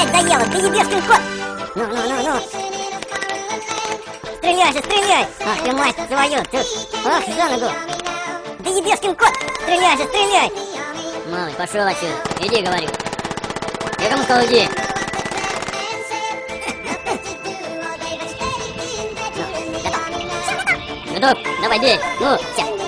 опять заела, ты ебешкин кот! Ну. Стреляй же, стреляй! Ах ты мать твою, ты... Ах, за ногу! Ты ебешкин кот! Стреляй же, стреляй! Малый, пошел отсюда. Иди, говорю. Я кому сказал, иди. Готов? Давай, бей. Ну, сейчас.